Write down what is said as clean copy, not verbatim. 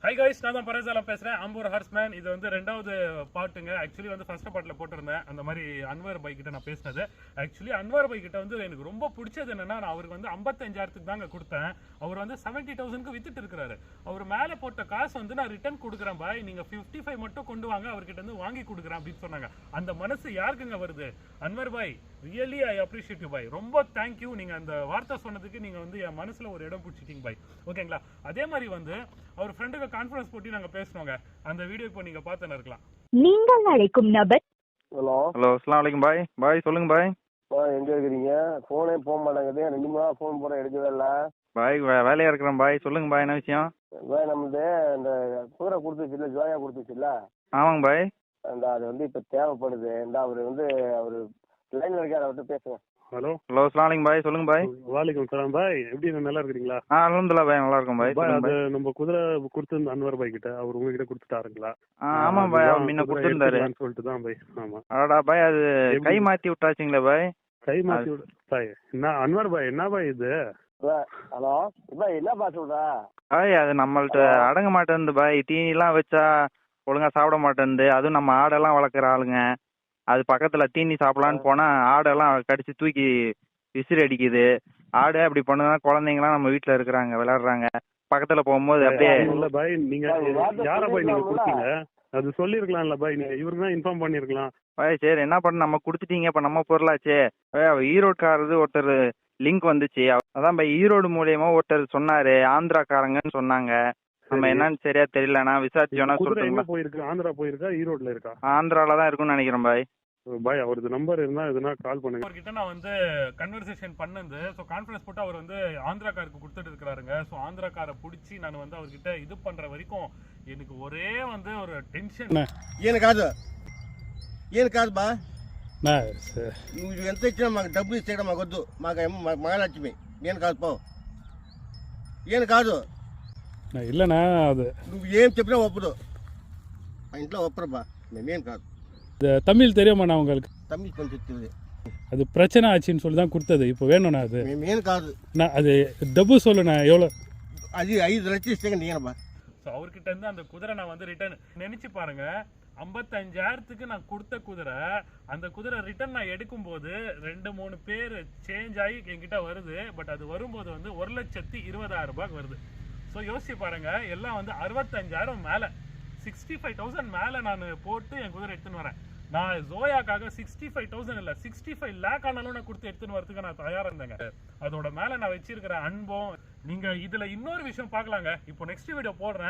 Hi guys, நான் தான் பரேசாலம் பேசுறேன். ஆம்பூர் ஹார்ஸ்மேன். இது வந்து ரெண்டாவது பாட்டுங்க. ஆக்சுவலி வந்து ஃபர்ஸ்ட் பாட்டில் போட்டிருந்தேன் அந்த மாதிரி அன்வர் பை கிட்ட நான் பேசினது. ஆக்சுவலி அன்வர் பை கிட்ட வந்து எனக்கு ரொம்ப பிடிச்சது என்னன்னா, நான் அவருக்கு வந்து 55,000 தாங்க கொடுத்தேன். அவர் வந்து 70,000க்கு வித்துட்டு இருக்கிறாரு. அவர் மேலே போட்ட காசு வந்து நான் ரிட்டர்ன் கொடுக்குறேன் பாய், நீங்க 55 மட்டும் கொண்டு வாங்க, அவர்கிட்ட இருந்து வாங்கி கொடுக்குறேன் அப்படின்னு சொன்னாங்க. அந்த மனசு யாருக்குங்க வருது? அன்வர் பாய், really I appreciate you bye. ரொம்ப தேங்க்யூ. நீங்க அந்த வார்த்தை சொன்னதுக்கு நீங்க வந்து என் மனசுல ஒரு இடம் பிடிச்சிட்டீங்க பாய். ஓகேங்களா? அதே மாதிரி வந்து அவர் ஃப்ரெண்டுக்கு கான்ஃபரன்ஸ் போட்டு நாங்க பேசணுங்க. அந்த வீடியோ இப்போ நீங்க பார்த்துன்னு இருக்கலாம். நீங்கள் அழைக்கும் நபர். ஹலோ அஸ்ஸலாமு அலைக்கும் பாய். பாய் சொல்லுங்க பாய். எங்க இருக்கிறீங்க? போனே போக மாட்டேங்குது. 2 மணி நேரம் போன் போட எடுக்கவே இல்லை. பாய் வேலையா இருக்கிறேன் பாய். சொல்லுங்க பாய், என்ன விஷயம்? பாய், நம்மளது இந்த குதிரை கொடுத்துச்சு இல்லை, ஜோயா கொடுத்துச்சு இல்லை? ஆமாங்க பாய். அந்த அது வந்து இப்போ தேவைப்படுது. இந்த அவர் லைன்ல இருக்காரு, அவர்கிட்ட பேசுங்க. ஹலோ அஸ்ஸலாமு அலைக்கும் பாய். சொல்லுங்க பாய். வாலிக்கும் சலாம் பாய். எப்படி நல்லா இருக்கிறீங்களா? அல்ஹம்துலில்லாஹ் பாய், நல்லா இருக்கும் பாய். பாய், சொல்லுங்க அது பாய். நம்ம குதிரை கொடுத்திருந்த அன்வர் பாய் கிட்ட, அவர் உங்ககிட்ட கொடுத்துட்டாருங்களா? ஆமா பாய், அவர் முன்ன கொடுத்திருந்தாரு சொல்லிட்டு தான் பாய். ஆமா. அடடா பாய், அது கை மாத்தி விட்டாச்சுங்களே பாய். கை மாத்தி விடு பாய். என்ன அன்வர் பாய், என்ன பாய் இது? ஹலோ இப்போ என்னப்பா சொல்றா? பாய், அது நம்மள்ட்ட அடங்க மாட்டேன்து பாய். தீனி எல்லாம் வச்சா ஒழுங்கா சாப்பிட மாட்டேன்து. அதுவும் நம்ம ஆடெல்லாம் வளர்க்குற ஆளுங்க. அது பக்கத்துல தீனி சாப்பிடலான்னு போனா ஆடெல்லாம் கடிச்சு தூக்கி விசிறி அடிக்குது. ஆடு அப்படி பண்ணுனா குழந்தைங்கலாம் நம்ம வீட்டுல இருக்கிறாங்க, விளையாடுறாங்க. பக்கத்துல போகும்போது அப்படியே இல்ல பாய், நீங்க யார பாய் நீங்க கொடுத்தீங்க? அது சொல்லிருக்கலாம்ல பாய், நீங்க இவருக்கு தான் இன்ஃபார்ம் பண்ணிருக்கலாம். பாய் சரி, என்ன பண்ண, நம்ம கொடுத்துட்டீங்க, இப்ப நம்ம பொருளாச்சே. ஈரோட்காரது ஒருத்தர் லிங்க் வந்துச்சு. அதான் பாய், ஈரோடு மூலியமா ஒருத்தர் சொன்னாரு, ஆந்திராக்காரங்கன்னு சொன்னாங்க. நம்ம என்னன்னு சரியா தெரியல, நான் விசாரிச்சோன்னா குதிரை எங்க சொல்றேன். போயிருக்கு? ஆந்திரா போயிருக்கா, ஈரோட்ல இருக்கா? ஆந்திரால தான் இருக்கும்னு நினைக்கிறேன் பாய். பாய், அவரது நம்பர் இருந்தா எதுனா கால் பண்ணுங்க. அவர்கிட்ட நான் வந்து கன்வர்சேஷன் பண்ணது. ஸோ கான்ஃபரன்ஸ் போட்டு அவர் வந்து ஆந்திராக்காருக்கு கொடுத்துட்டு இருக்கிறாருங்க. ஸோ ஆந்திராக்காரை பிடிச்சி நான் வந்து அவர்கிட்ட இது பண்ற வரைக்கும் எனக்கு ஒரே வந்து ஒரு டென்ஷன். ಏನು కాదు బా, నువ్వు ఎంత ఇచ్చినా మాకు డబ్బులు ఇచ్చేయడం మాకు వద్దు. మాకు మహాలక్ష్మి నేను కాదు పో. ఏను కాదు, இல்லைண்ணா, அது నువ్వు ఏం చెప్పినా ఒప్పదు. మా ఇంట్లో ఒప్పరబ్బా, మేమేం కాదు. தமிழ் தெரியுமாண்ணா உங்களுக்கு? తమ్మి కొంచెం తెలియదు. அது பிரச்சனை ஆச்சுன்னு சொல்லி தான் கொடுத்தது. இப்போ வேணும்ண்ணா அது. మేమేం కాదు. நான் அது டబ్బு சொல்லுண்ணா, எவ்வளோ? అది 5 లక్షలు ఇస్తే నేనబ్బా. ஸோ அவர்கிட்ட இருந்து அந்த குதிரை நான் வந்து ரிட்டர்ன் நினைச்சு பாருங்க. 55,000க்கு நான் கொடுத்த குதிரை, அந்த குதிரை ரிட்டர்ன் நான் எடுக்கும்போது 2-3 பேர் சேஞ்ச் ஆகி என்கிட்ட வருது. பட் அது வரும்போது வந்து 1,20,000 ரூபாய்க்கு வருது. ஸோ யோசிச்சு பாருங்க, எல்லாம் வந்து 65,000 மேலே, 65,000 மேலே நான் போட்டு என் குதிரை எடுத்துன்னு வரேன். நான் ஜோயாக்காக 65,000 இல்லை, 65 லேக் ஆனாலும் நான் கொடுத்து எடுத்துன்னு வரதுக்கு நான் தயாராக இருந்தேங்க. அதோட மேலே நான் வச்சிருக்கிற அன்பும். நீங்க இதுல இன்னொரு விஷயம் பார்க்கலாங்க. இப்போ நெக்ஸ்ட் வீடியோ போடுறேன்.